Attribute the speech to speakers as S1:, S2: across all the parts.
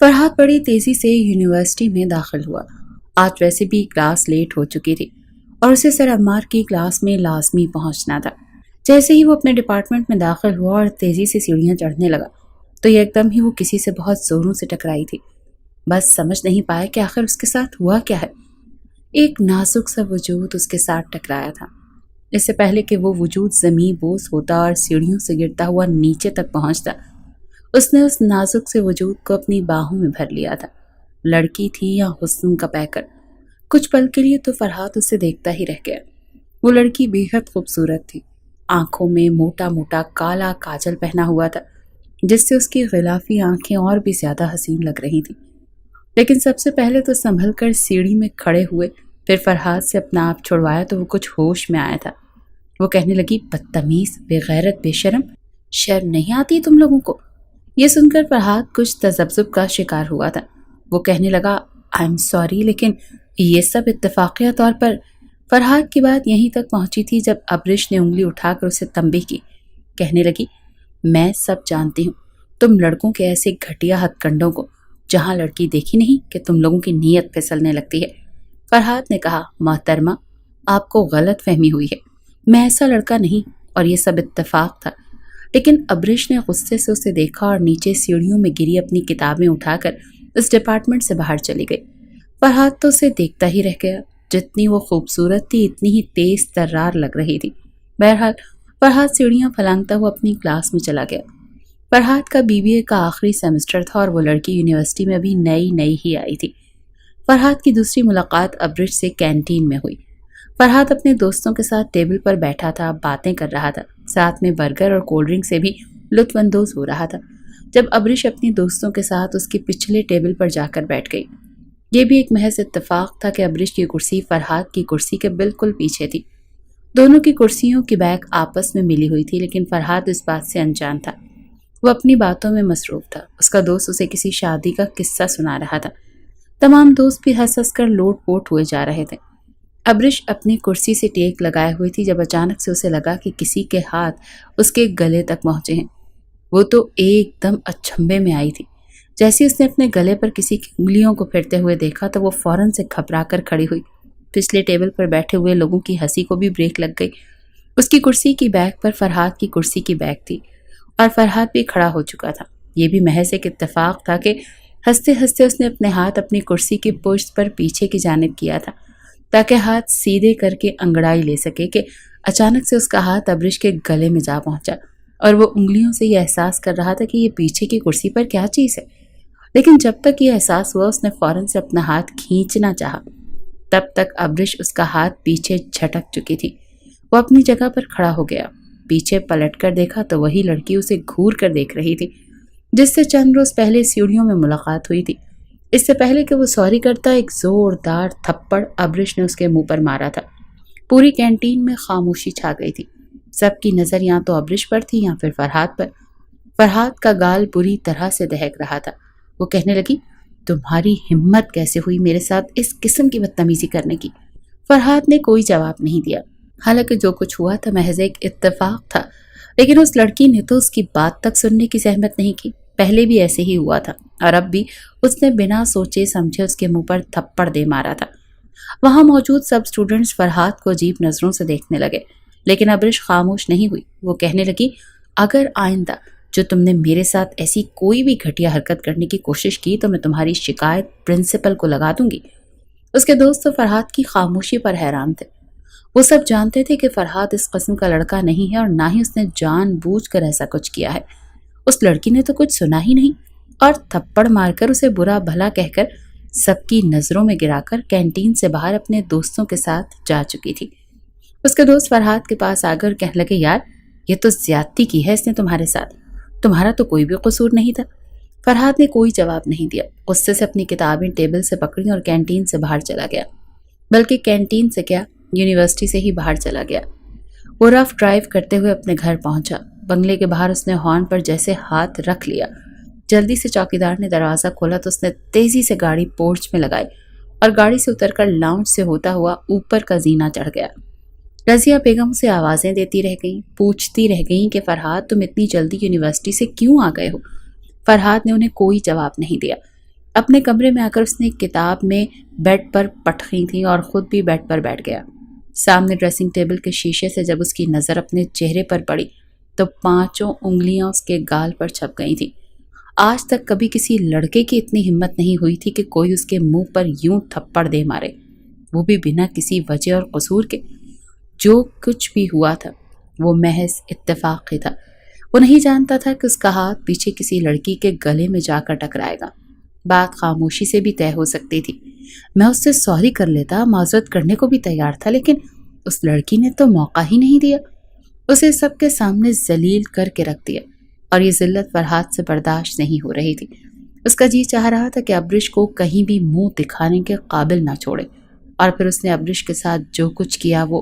S1: فرحات بڑی تیزی سے یونیورسٹی میں داخل ہوا۔ آج ویسے بھی کلاس لیٹ ہو چکی تھی اور اسے سر عمار کی کلاس میں لازمی پہنچنا تھا۔ جیسے ہی وہ اپنے ڈپارٹمنٹ میں داخل ہوا اور تیزی سے سیڑھیاں چڑھنے لگا تو ایک دم ہی وہ کسی سے بہت زوروں سے ٹکرائی تھی۔ بس سمجھ نہیں پایا کہ آخر اس کے ساتھ ہوا کیا ہے۔ ایک نازک سا وجود اس کے ساتھ ٹکرایا تھا۔ اس سے پہلے کہ وہ وجود زمین بوس ہوتا اور سیڑھیوں سے گرتا ہوا نیچے تک پہنچتا، اس نے اس نازک سے وجود کو اپنی باہوں میں بھر لیا تھا۔ لڑکی تھی یا حسن کا پیکر، کچھ پل کے لیے تو فرحات اسے دیکھتا ہی رہ گیا۔ وہ لڑکی بے حد خوبصورت تھی۔ آنکھوں میں موٹا موٹا کالا کاجل پہنا ہوا تھا جس سے اس کی غلافی آنکھیں اور بھی زیادہ حسین لگ رہی تھیں۔ لیکن سب سے پہلے تو سنبھل کر سیڑھی میں کھڑے ہوئے، پھر فرحات سے اپنا آپ چھڑوایا تو وہ کچھ ہوش میں آیا تھا۔ وہ کہنے لگی، بدتمیز، بے غیرت، بے شرم، شرم نہیں آتی تم لوگوں کو؟ یہ سن کر فرحات کچھ تذبذب کا شکار ہوا تھا۔ وہ کہنے لگا، آئی ایم سوری، لیکن یہ سب اتفاقیہ طور پر۔ فرحات کی بات یہیں تک پہنچی تھی جب ابرش نے انگلی اٹھا کر اسے تنبیہ کی۔ کہنے لگی، میں سب جانتی ہوں، تم لڑکوں کے ایسے گھٹیا ہتھ کنڈوں کو، جہاں لڑکی دیکھی نہیں کہ تم لوگوں کی نیت پھسلنے لگتی ہے۔ فرحات نے کہا، محترمہ، آپ کو غلط فہمی ہوئی ہے، میں ایسا لڑکا نہیں اور یہ سب اتفاق تھا۔ لیکن ابرش نے غصے سے اسے دیکھا اور نیچے سیڑھیوں میں گری اپنی کتابیں اٹھا کر اس ڈپارٹمنٹ سے باہر چلی گئی۔ فرحات تو اسے دیکھتا ہی رہ گیا۔ جتنی وہ خوبصورت تھی اتنی ہی تیز ترار لگ رہی تھی۔ بہرحال فرحات سیڑھیاں پھلانگتا ہوا اپنی کلاس میں چلا گیا۔ فرحات کا BBA کا آخری سیمسٹر تھا اور وہ لڑکی یونیورسٹی میں ابھی نئی ہی آئی تھی۔ فرحات کی دوسری ملاقات ابرش سے کینٹین میں ہوئی۔ فرحات اپنے دوستوں کے ساتھ ٹیبل پر بیٹھا تھا، باتیں کر رہا تھا، ساتھ میں برگر اور کولڈ ڈرنک سے بھی لطف اندوز ہو رہا تھا جب ابرش اپنی دوستوں کے ساتھ اس کے پچھلے ٹیبل پر جا کر بیٹھ گئی۔ یہ بھی ایک محض اتفاق تھا کہ ابرش کی کرسی فرحات کی کرسی کے بالکل پیچھے تھی۔ دونوں کی کرسیوں کی بیک آپس میں ملی ہوئی تھی، لیکن فرحات اس بات سے انجان تھا۔ وہ اپنی باتوں میں مصروف تھا۔ اس کا دوست اسے کسی شادی کا قصہ سنا رہا تھا۔ تمام دوست بھی ہنس ہنس کر لوٹ پوٹ ہوئے جا رہے تھے۔ ابرش اپنی کرسی سے ٹیک لگائے ہوئی تھی جب اچانک سے اسے لگا کہ کسی کے ہاتھ اس کے گلے تک پہنچے ہیں۔ وہ تو ایک دم اچنبھے میں آئی تھی۔ جیسے اس نے اپنے گلے پر کسی کی انگلیوں کو پھرتے ہوئے دیکھا تو وہ فوراً سے گھبرا کر کھڑی ہوئی۔ پچھلے ٹیبل پر بیٹھے ہوئے لوگوں کی ہنسی کو بھی بریک لگ گئی۔ اس کی کرسی کی بیک پر فرحات کی کرسی کی بیک تھی اور فرحات بھی کھڑا ہو چکا تھا۔ یہ بھی محض ایک اتفاق تھا کہ ہنستے ہنستے اس نے اپنے ہاتھ اپنی کرسی کی پشت پر پیچھے کی جانب کیا تھا تاکہ ہاتھ سیدھے کر کے انگڑائی لے سکے کہ اچانک سے اس کا ہاتھ ابرش کے گلے میں جا پہنچا اور وہ انگلیوں سے یہ احساس کر رہا تھا کہ یہ پیچھے کی کرسی پر کیا چیز ہے۔ لیکن جب تک یہ احساس ہوا اس نے فوراً سے اپنا ہاتھ کھینچنا چاہا، تب تک ابرش اس کا ہاتھ پیچھے جھٹک چکی تھی۔ وہ اپنی جگہ پر کھڑا ہو گیا، پیچھے پلٹ کر دیکھا تو وہی لڑکی اسے گھور کر دیکھ رہی تھی جس سے چند روز پہلے سیڑھیوں میں ملاقات ہوئی تھی۔ اس سے پہلے کہ وہ سوری کرتا، ایک زوردار تھپڑ ابرش نے اس کے منہ پر مارا تھا۔ پوری کینٹین میں خاموشی چھا گئی تھی۔ سب کی نظر یا تو ابرش پر تھی یا پھر فرحات پر۔ فرحات کا گال بری طرح سے دہک رہا تھا۔ وہ کہنے لگی، تمہاری ہمت کیسے ہوئی میرے ساتھ اس قسم کی بدتمیزی کرنے کی؟ فرحات نے کوئی جواب نہیں دیا۔ حالانکہ جو کچھ ہوا تھا محض ایک اتفاق تھا، لیکن اس لڑکی نے تو اس کی بات تک سننے کی زحمت نہیں کی۔ پہلے بھی ایسے ہی ہوا تھا اور اب بھی اس نے بنا سوچے سمجھے اس کے منہ پر تھپڑ دے مارا تھا۔ وہاں موجود سب اسٹوڈنٹس فرحات کو عجیب نظروں سے دیکھنے لگے، لیکن ابرش خاموش نہیں ہوئی۔ وہ کہنے لگی، اگر آئندہ جو تم نے میرے ساتھ ایسی کوئی بھی گھٹیا حرکت کرنے کی کوشش کی تو میں تمہاری شکایت پرنسپل کو لگا دوں گی۔ اس کے دوست تو فرحات کی خاموشی پر حیران تھے۔ وہ سب جانتے تھے کہ فرحات اس قسم کا لڑکا نہیں ہے اور نہ ہی اس نے جان بوجھ کر ایسا کچھ کیا ہے۔ اس لڑکی نے تو کچھ سنا ہی نہیں اور تھپڑ مار کر اسے برا بھلا کہہ کر سب کی نظروں میں گرا کر کینٹین سے باہر اپنے دوستوں کے ساتھ جا چکی تھی۔ اس کے دوست فرحات کے پاس آ کر کہنے لگے، یار یہ تو زیادتی کی ہے اس نے تمہارے ساتھ، تمہارا تو کوئی بھی قصور نہیں تھا۔ فرحات نے کوئی جواب نہیں دیا، غصے سے اپنی کتابیں ٹیبل سے پکڑیں اور کینٹین سے باہر چلا گیا۔ بلکہ کینٹین سے کیا، یونیورسٹی سے ہی باہر چلا گیا۔ وہ رف ڈرائیو کرتے ہوئے اپنے گھر پہنچا۔ بنگلے کے باہر اس نے ہارن پر جیسے ہاتھ رکھ لیا۔ جلدی سے چوکیدار نے دروازہ کھولا تو اس نے تیزی سے گاڑی پورچ میں لگائی اور گاڑی سے اتر کر لاؤنج سے ہوتا ہوا اوپر کا زینہ چڑھ گیا۔ رضیہ بیگم سے آوازیں دیتی رہ گئیں، پوچھتی رہ گئیں کہ فرحات تم اتنی جلدی یونیورسٹی سے کیوں آ گئے ہو؟ فرحات نے انہیں کوئی جواب نہیں دیا۔ اپنے کمرے میں آ کر اس نے ایک کتاب میں بیڈ پر پٹخی تھیں اور خود بھی بیڈ پر بیٹھ گیا۔ سامنے ڈریسنگ ٹیبل کے شیشے سے جب اس کی نظر اپنے چہرے پر پڑی تو 5 انگلیاں اس کے گال پر چھپ گئی تھیں۔ آج تک کبھی کسی لڑکے کی اتنی ہمت نہیں ہوئی تھی کہ کوئی اس کے منہ پر یوں تھپڑ دے مارے، وہ بھی بنا کسی وجہ اور قصور کے۔ جو کچھ بھی ہوا تھا وہ محض اتفاق ہی تھا۔ وہ نہیں جانتا تھا کہ اس کا ہاتھ پیچھے کسی لڑکی کے گلے میں جا کر ٹکرائے گا۔ بات خاموشی سے بھی طے ہو سکتی تھی۔ میں اس سے سوری کر لیتا، معذرت کرنے کو بھی تیار تھا، لیکن اس لڑکی نے تو موقع ہی نہیں دیا۔ اسے سب کے سامنے ذلیل کر کے رکھ دیا، اور یہ ذلت فرحات سے برداشت نہیں ہو رہی تھی۔ اس کا جی چاہ رہا تھا کہ ابرش کو کہیں بھی منہ دکھانے کے قابل نہ چھوڑے، اور پھر اس نے ابرش کے ساتھ جو کچھ کیا وہ۔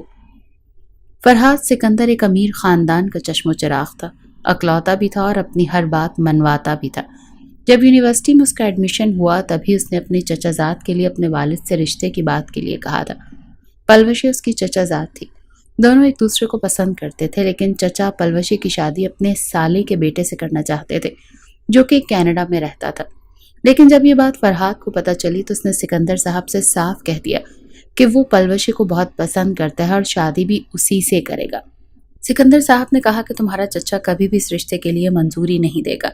S1: فرحات سکندر ایک امیر خاندان کا چشم و چراغ تھا، اکلوتا بھی تھا اور اپنی ہر بات منواتا بھی تھا۔ جب یونیورسٹی میں اس کا ایڈمیشن ہوا تبھی اس نے اپنی چچا زاد کے لیے اپنے والد سے رشتے کی بات کے لیے کہا تھا۔ پلوشی اس کی چچا زاد تھی، دونوں ایک دوسرے کو پسند کرتے تھے، لیکن چچا پلوشی کی شادی اپنے سالے کے بیٹے سے کرنا چاہتے تھے جو کہ کینیڈا میں رہتا تھا۔ لیکن جب یہ بات فرحات کو پتہ چلی تو اس نے سکندر صاحب سے صاف کہہ دیا کہ وہ پلوشی کو بہت پسند کرتا ہے اور شادی بھی اسی سے کرے گا۔ سکندر صاحب نے کہا کہ تمہارا چچا کبھی بھی اس رشتے کے لیے منظوری نہیں دے گا،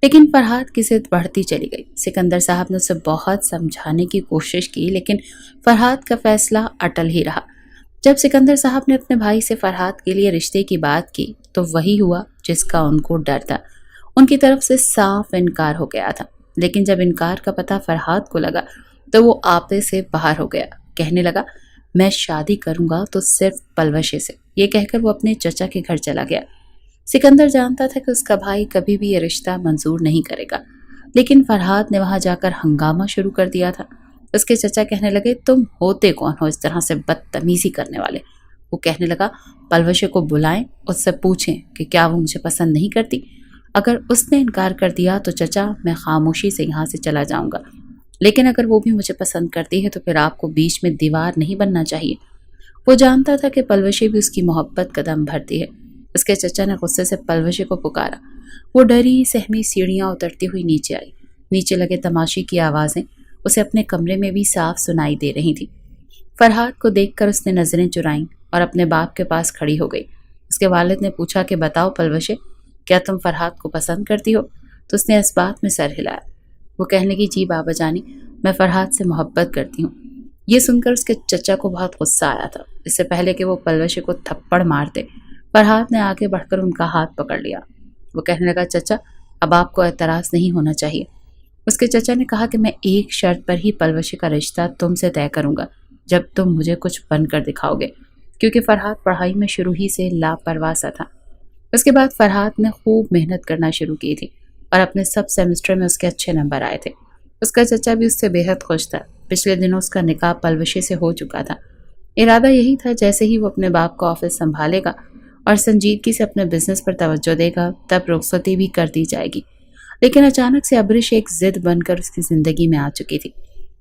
S1: لیکن فرحات کی ضد بڑھتی چلی گئی۔ سکندر صاحب نے اسے بہت سمجھانے کی کوشش کی، لیکن فرحات کا فیصلہ اٹل ہی رہا۔ جب سکندر صاحب نے اپنے بھائی سے فرحات کے لیے رشتے کی بات کی تو وہی ہوا جس کا ان کو ڈر تھا۔ ان کی طرف سے صاف انکار ہو گیا تھا، لیکن جب انکار کا پتہ فرحات کو لگا تو وہ آپے سے باہر ہو گیا۔ کہنے لگا، میں شادی کروں گا تو صرف پلوشے سے۔ یہ کہہ کر وہ اپنے چچا کے گھر چلا گیا۔ سکندر جانتا تھا کہ اس کا بھائی کبھی بھی یہ رشتہ منظور نہیں کرے گا، لیکن فرحات نے وہاں جا کر ہنگامہ شروع کر دیا تھا۔ اس کے چچا کہنے لگے، تم ہوتے کون ہو اس طرح سے بدتمیزی کرنے والے؟ وہ کہنے لگا، پلوشے کو بلائیں، اس سے پوچھیں کہ کیا وہ مجھے پسند نہیں کرتی۔ اگر اس نے انکار کر دیا تو چچا میں خاموشی سے یہاں سے چلا جاؤں گا، لیکن اگر وہ بھی مجھے پسند کرتی ہے تو پھر آپ کو بیچ میں دیوار نہیں بننا چاہیے۔ وہ جانتا تھا کہ پلوشی بھی اس کی محبت قدم بھرتی ہے۔ اس کے چچا نے غصے سے پلوشی کو پکارا۔ وہ ڈری سہمی سیڑھیاں اترتی ہوئی نیچے آئی۔ نیچے لگے تماشے کی آوازیں اسے اپنے کمرے میں بھی صاف سنائی دے رہی تھیں۔ فرحات کو دیکھ کر اس نے نظریں چرائیں اور اپنے باپ کے پاس کھڑی ہو گئی۔ اس کے والد نے پوچھا کہ بتاؤ پلوشے، کیا تم فرحات کو پسند کرتی ہو؟ تو اس نے اس بات میں سر ہلایا۔ وہ کہنے لگی، جی بابا جانی، میں فرحات سے محبت کرتی ہوں۔ یہ سن کر اس کے چچا کو بہت غصہ آیا تھا۔ اس سے پہلے کہ وہ پلوشے کو تھپڑ مارتے، فرحات نے آگے بڑھ کر ان کا ہاتھ پکڑ لیا۔ وہ کہنے لگا، چچا اب آپ کو اعتراض نہیں ہونا چاہیے۔ اس کے چچا نے کہا کہ میں ایک شرط پر ہی پلوشے کا رشتہ تم سے طے کروں گا، جب تم مجھے کچھ بن کر دکھاؤ گے، کیونکہ فرحات پڑھائی میں شروع ہی سے لاپرواہ سا تھا۔ اس کے بعد فرحات نے خوب محنت کرنا شروع کی تھی اور اپنے سب سیمسٹر میں اس کے اچھے نمبر آئے تھے۔ اس کا چچا بھی اس سے بے حد خوش تھا۔ پچھلے دنوں اس کا نکاح پلوشے سے ہو چکا تھا۔ ارادہ یہی تھا جیسے ہی وہ اپنے باپ کا آفس سنبھالے گا اور سنجیدگی سے اپنے بزنس پر توجہ دے گا تب رخصتی بھی کر دی جائے گی۔ لیکن اچانک سے ابرش ایک ضد بن کر اس کی زندگی میں آ چکی تھی۔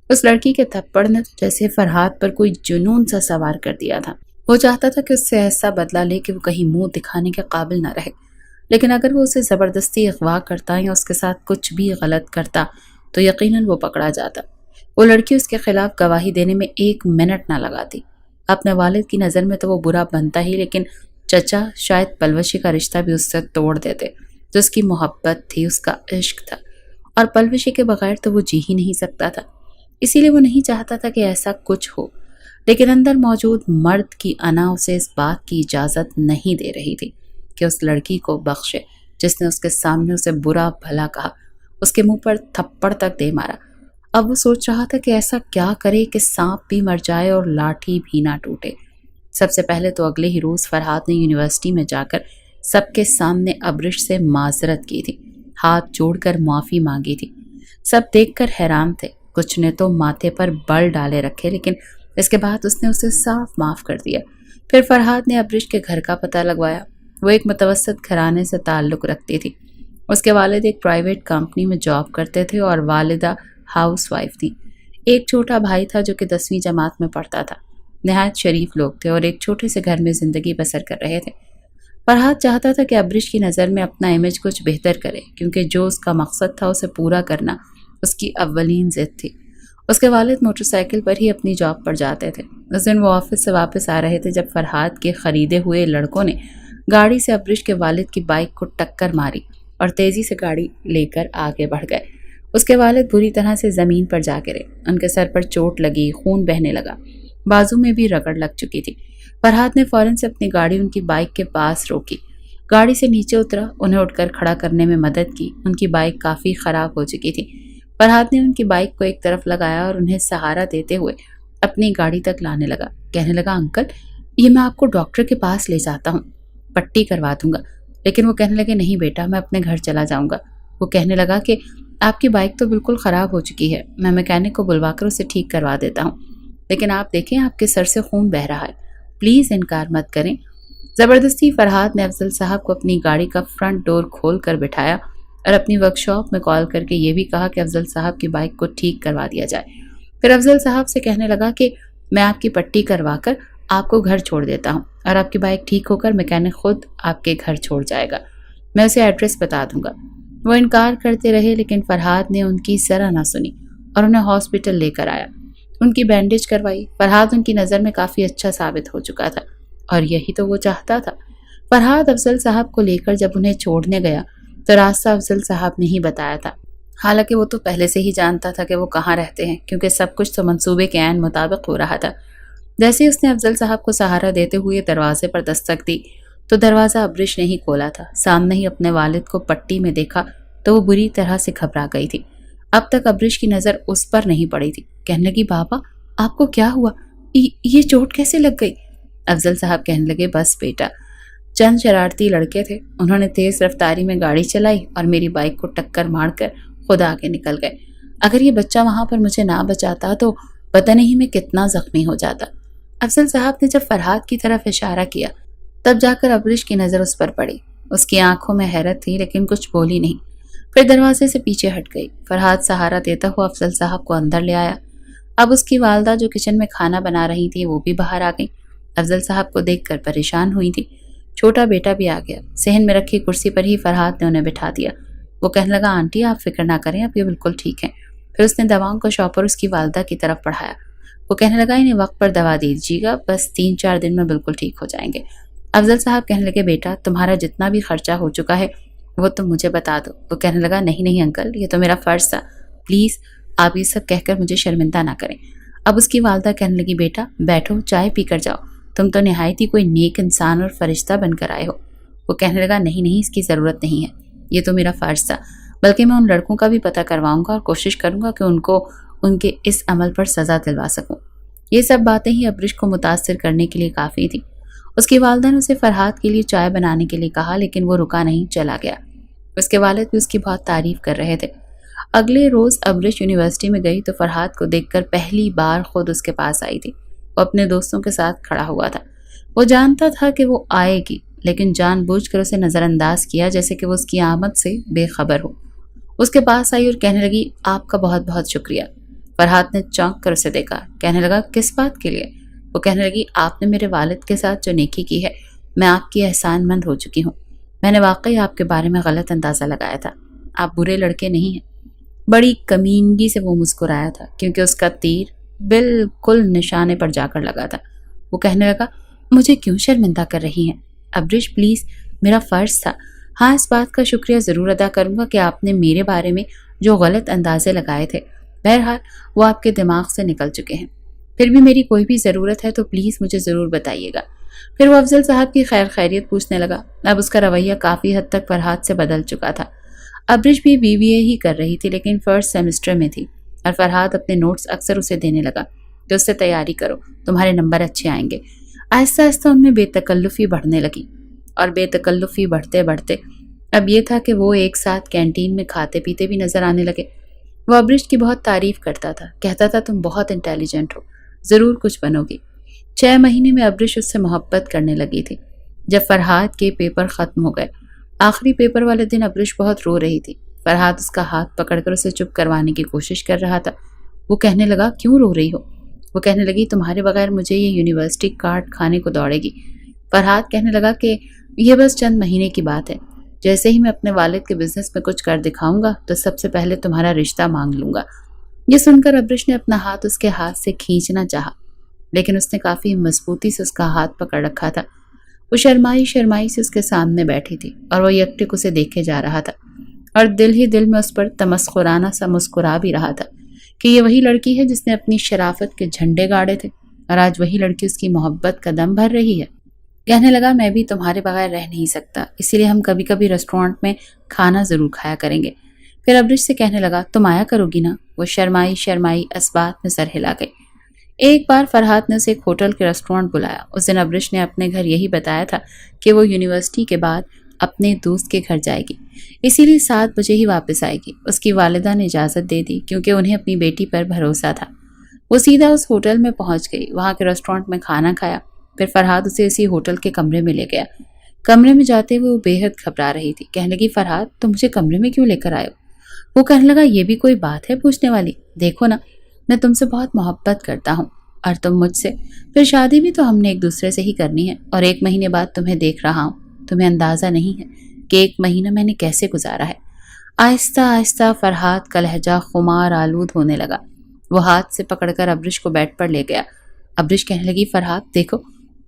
S1: اس لڑکی کے تھپڑ نے جیسے فرحات پر کوئی جنون سا سوار کر دیا تھا۔ وہ چاہتا تھا کہ اس سے ایسا بدلہ لے کہ وہ کہیں منہ دکھانے کے قابل نہ رہے، لیکن اگر وہ اسے زبردستی اغوا کرتا یا اس کے ساتھ کچھ بھی غلط کرتا تو یقیناً وہ پکڑا جاتا۔ وہ لڑکی اس کے خلاف گواہی دینے میں 1 منٹ نہ لگاتی۔ اپنے والد کی نظر میں تو وہ برا بنتا ہی، لیکن چچا شاید پلوشی کا رشتہ بھی اس سے توڑ دیتے، جو اس کی محبت تھی، اس کا عشق تھا، اور پلوشی کے بغیر تو وہ جی ہی نہیں سکتا تھا۔ اسی لیے وہ نہیں چاہتا تھا کہ ایسا کچھ ہو، لیکن اندر موجود مرد کی انا اسے اس بات کی اجازت نہیں دے رہی تھی کہ اس لڑکی کو بخشے جس نے اس کے سامنے اسے برا بھلا کہا، اس کے منہ پر تھپڑ تک دے مارا۔ اب وہ سوچ رہا تھا کہ ایسا کیا کرے کہ سانپ بھی مر جائے اور لاٹھی بھی نہ ٹوٹے۔ سب سے پہلے تو اگلے ہی روز فرحات نے یونیورسٹی میں جا کر سب کے سامنے ابرش سے معذرت کی تھی، ہاتھ جوڑ کر معافی مانگی تھی۔ سب دیکھ کر حیران تھے، کچھ نے تو ماتھے پر بل ڈالے رکھے، لیکن اس کے بعد اس نے اسے صاف معاف کر دیا۔ پھر فرحات نے ابرش کے گھر کا پتہ لگوایا۔ وہ ایک متوسط گھرانے سے تعلق رکھتی تھی۔ اس کے والد ایک پرائیویٹ کمپنی میں جاب کرتے تھے اور والدہ ہاؤس وائف تھی۔ ایک چھوٹا بھائی تھا جو کہ 10ویں جماعت میں پڑھتا تھا۔ نہایت شریف لوگ تھے اور ایک چھوٹے سے گھر میں زندگی بسر کر رہے تھے۔ فرحات چاہتا تھا کہ ابرش کی نظر میں اپنا امیج کچھ بہتر کرے، کیونکہ جو اس کا مقصد تھا اسے پورا کرنا اس کی اولین ضد تھی۔ اس کے والد موٹر سائیکل پر ہی اپنی جاب پر جاتے تھے۔ اس دن وہ آفس سے واپس آ رہے تھے جب فرحاد کے خریدے ہوئے لڑکوں نے گاڑی سے ابرش کے والد کی بائک کو ٹکر ماری اور تیزی سے گاڑی لے کر آگے بڑھ گئے۔ اس کے والد بری طرح سے زمین پر جا گرے، ان کے سر پر چوٹ لگی، خون بہنے لگا، بازو میں بھی رگڑ لگ چکی تھی۔ فرحاد نے فوراً سے اپنی گاڑی ان کی بائک کے پاس روکی، گاڑی سے نیچے اترا، انہیں اٹھ کر کھڑا کرنے میں مدد کی۔ ان کی بائک کافی خراب ہو چکی تھی۔ فرحاد نے ان کی بائک کو ایک طرف لگایا اور انہیں سہارا دیتے ہوئے اپنی گاڑی تک لانے لگا۔ کہنے لگا، انکل یہ میں آپ کو ڈاکٹر کے پاس لے جاتا ہوں، پٹی کروا دوں گا۔ لیکن وہ کہنے لگے، نہیں بیٹا، میں اپنے گھر چلا جاؤں گا۔ وہ کہنے لگا کہ آپ کی بائک تو بالکل خراب ہو چکی ہے، میں میکینک کو بلوا کر اسے ٹھیک کروا دیتا ہوں، لیکن آپ دیکھیں آپ کے سر سے خون بہہ رہا ہے، پلیز انکار مت کریں۔ زبردستی فرحاد نے افضل صاحب کو اپنی گاڑی کا فرنٹ ڈور کھول کر بٹھایا اور اپنی ورک شاپ میں کال کر کے یہ بھی کہا کہ افضل صاحب کی بائک کو ٹھیک کروا دیا جائے۔ پھر افضل صاحب سے کہنے لگا کہ میں آپ کی پٹی کروا کر آپ کو گھر چھوڑ دیتا ہوں اور آپ کی بائک ٹھیک ہو کر میکینک خود آپ کے گھر چھوڑ جائے گا، میں اسے ایڈریس بتا دوں گا۔ وہ انکار کرتے رہے لیکن فرحاد نے ان کی ذرا نہ سنی اور انہیں ہاسپٹل لے کر آیا، ان کی بینڈیج کروائی۔ فرحاد ان کی نظر میں کافی اچھا ثابت ہو چکا تھا اور یہی تو وہ چاہتا تھا۔ فرحاد افضل صاحب کو لے کر جب انہیں چھوڑنے گیا تو راستہ افضل صاحب نے ہی بتایا تھا، حالانکہ وہ تو پہلے سے ہی جانتا تھا کہ وہ کہاں رہتے ہیں، کیونکہ سب کچھ تو منصوبے کے عین مطابق ہو رہا تھا۔ جیسے اس نے افضل صاحب کو سہارا دیتے ہوئے دروازے پر دستک دی تو دروازہ ابرش نے ہی کھولا تھا۔ سامنے ہی اپنے والد کو پٹی میں دیکھا تو وہ بری طرح سے گھبرا گئی تھی۔ اب تک ابرش کی نظر اس پر نہیں پڑی تھی۔ کہنے لگی، بابا آپ کو کیا ہوا؟ یہ چوٹ کیسے لگ گئی؟ افضل صاحب کہنے لگے، بس بیٹا، چند شرارتی لڑکے تھے، انہوں نے تیز رفتاری میں گاڑی چلائی اور میری بائک کو ٹکر مار کر خود آگے نکل گئے۔ اگر یہ بچہ وہاں پر مجھے نہ بچاتا تو پتہ نہیں میں کتنا زخمی ہو جاتا۔ افضل صاحب نے جب فرحاد کی طرف اشارہ کیا تب جا کر ابرش کی نظر اس پر پڑی۔ اس کی آنکھوں میں حیرت تھی لیکن کچھ بولی نہیں، پھر دروازے سے پیچھے ہٹ گئی۔ فرحاد سہارا دیتا ہوا افضل صاحب کو اندر لے آیا۔ اب اس کی والدہ جو کچن میں کھانا بنا رہی تھی وہ بھی باہر آ گئی، افضل صاحب کو دیکھ کر پریشان ہوئی تھی۔ چھوٹا بیٹا بھی آ گیا، صحن میں رکھی کرسی پر ہی فرحاد نے انہیں بٹھا دیا۔ وہ کہنے لگا، آنٹی آپ فکر نہ کریں، اب یہ بالکل ٹھیک ہیں۔ پھر اس نے دواؤں کا شاپر اس کی والدہ کی طرف بڑھایا۔ وہ کہنے لگا، انہیں وقت پر دوا دیجیے گا، بس 3-4 دن میں بالکل ٹھیک ہو جائیں گے۔ افضل صاحب کہنے لگے، بیٹا تمہارا جتنا بھی خرچہ ہو چکا ہے وہ تم مجھے بتا دو۔ وہ کہنے لگا، نہیں انکل، یہ تو میرا فرض تھا، پلیز آپ یہ سب کہہ کر مجھے شرمندہ نہ کریں۔ اب اس کی والدہ کہنے لگی، بیٹا بیٹھو، چائے پی کر جاؤ، تم تو نہایت ہی کوئی نیک انسان اور فرشتہ بن کر آئے ہو۔ وہ کہنے لگا، نہیں اس کی ضرورت نہیں ہے، یہ تو میرا فرض تھا، بلکہ میں ان لڑکوں کا بھی پتہ کرواؤں گا اور کوشش کروں گا کہ ان کو ان کے اس عمل پر سزا دلوا سکوں۔ یہ سب باتیں ہی ابرش کو متاثر کرنے کے لیے کافی تھی۔ اس کی والدہ نے اسے فرحاد کے لیے چائے بنانے کے لیے کہا لیکن وہ رکا نہیں، چلا گیا۔ اس کے والد بھی اس کی بہت تعریف کر رہے تھے۔ اگلے روز ابرش یونیورسٹی میں گئی تو فرحاد کو دیکھ کر پہلی بار خود اس کے پاس آئی تھی۔ وہ اپنے دوستوں کے ساتھ کھڑا ہوا تھا۔ وہ جانتا تھا کہ وہ آئے گی لیکن جان بوجھ کر اسے نظر انداز کیا جیسے کہ وہ اس کی آمد سے بے خبر ہو۔ اس کے پاس آئی اور کہنے لگی، آپ کا بہت بہت شکریہ۔ فرحاد نے چونک کر اسے دیکھا، کہنے لگا، کس بات کے لیے؟ وہ کہنے لگی، آپ نے میرے والد کے ساتھ جو نیکی کی ہے، میں آپ کی احسان مند ہو چکی ہوں۔ میں نے واقعی آپ کے بارے میں غلط اندازہ لگایا تھا، آپ برے لڑکے نہیں ہیں۔ بڑی کمینگی سے وہ مسکرایا تھا کیونکہ اس کا تیر بالکل نشانے پر جا کر لگا تھا۔ وہ کہنے لگا، مجھے کیوں شرمندہ کر رہی ہیں؟ ابرش پلیز، میرا فرض تھا، ہاں اس بات کا شکریہ ضرور ادا کروں گا کہ آپ نے میرے بارے میں جو غلط اندازے لگائے تھے، بہرحال وہ آپ کے دماغ سے نکل چکے ہیں۔ پھر بھی میری کوئی بھی ضرورت ہے تو پلیز مجھے ضرور بتائیے گا۔ پھر وہ افضل صاحب کی خیر خیریت پوچھنے لگا۔ اب اس کا رویہ کافی حد تک فرحاد سے بدل چکا تھا۔ ابرش بھی BBA ہی کر رہی تھی لیکن فرسٹ سیمسٹر میں تھی اور فرحاد اپنے نوٹس اکثر اسے دینے لگا کہ اس سے تیاری کرو، تمہارے نمبر اچھے آئیں گے۔ آہستہ آہستہ ان میں بے تکلفی بڑھنے لگی اور بے تکلفی بڑھتے بڑھتے اب یہ تھا کہ وہ ایک ساتھ کینٹین میں کھاتے پیتے بھی نظر آنے لگے۔ وہ ابرش کی بہت تعریف کرتا تھا، کہتا تھا تم بہت انٹیلیجنٹ ہو، ضرور کچھ بنو گی۔ 6 مہینے میں ابرش اس سے محبت کرنے لگی تھی۔ جب فرحاد کے پیپر ختم ہو گئے، آخری پیپر والے دن ابرش بہت رو رہی تھی۔ فرحاد اس کا ہاتھ پکڑ کر اسے چپ کروانے کی کوشش کر رہا تھا۔ وہ کہنے لگا، کیوں رو رہی ہو؟ وہ کہنے لگی، تمہارے بغیر مجھے یہ یونیورسٹی کاٹ کھانے کو دوڑے گی۔ فرحاد کہنے لگا کہ یہ بس چند مہینے کی بات ہے، جیسے ہی میں اپنے والد کے بزنس میں کچھ کر دکھاؤں گا تو سب سے پہلے تمہارا رشتہ مانگ لوں گا۔ یہ سن کر ابرش نے اپنا ہاتھ اس کے ہاتھ سے کھینچنا چاہا، لیکن اس نے کافی مضبوطی سے اس کا ہاتھ پکڑ رکھا تھا۔ وہ شرمائی شرمائی سے اس کے سامنے بیٹھی تھی اور وہ یکٹک اسے دیکھے جا رہا تھا اور دل ہی دل میں اس پر تمسخرانہ سا مسکرا بھی رہا تھا کہ یہ وہی لڑکی ہے جس نے اپنی شرافت کے جھنڈے گاڑے تھے اور آج وہی لڑکی اس کی محبت کا دم بھر رہی ہے۔ کہنے لگا میں بھی تمہارے بغیر رہ نہیں سکتا، اسی لیے ہم کبھی کبھی ریسٹورانٹ میں کھانا ضرور کھایا کریں گے۔ پھر ابرش سے کہنے لگا تم آیا کرو گی نا؟ وہ شرمائی شرمائی اس بات میں سر ہلا گئی۔ ایک بار فرحات نے اسے ایک ہوٹل کے ریسٹورانٹ بلایا۔ اس دن ابرش نے اپنے گھر یہی بتایا تھا کہ وہ یونیورسٹی کے بعد اپنے دوست کے گھر جائے گی، اسی لیے 7 بجے ہی واپس آئے گی۔ اس کی والدہ نے اجازت دے دی کیونکہ انہیں اپنی بیٹی پر بھروسہ تھا۔ وہ سیدھا اس ہوٹل میں پہنچ گئی، وہاں کے ریسٹورانٹ میں کھانا کھایا۔ پھر فرحات اسے اسی ہوٹل کے کمرے میں لے گیا۔ کمرے میں جاتے ہوئے وہ بے حد گھبرا رہی تھی۔ کہنے لگی فرحات تم مجھے کمرے میں کیوں لے کر آئے ہو؟ وہ کہنے لگا یہ بھی کوئی بات ہے پوچھنے والی، دیکھو نا میں تم سے بہت محبت کرتا ہوں اور تم مجھ سے، پھر شادی بھی تو ہم نے ایک دوسرے سے ہی کرنی ہے، اور 1 مہینے بعد تمہیں دیکھ رہا ہوں، تمہیں اندازہ نہیں ہے کہ 1 مہینہ میں نے کیسے گزارا ہے۔ آہستہ آہستہ فرحات کا لہجہ خمار آلود ہونے لگا۔ وہ ہاتھ سے پکڑ کر ابرش کو بیڈ پر لے گیا۔ ابرش کہنے لگی فرحات دیکھو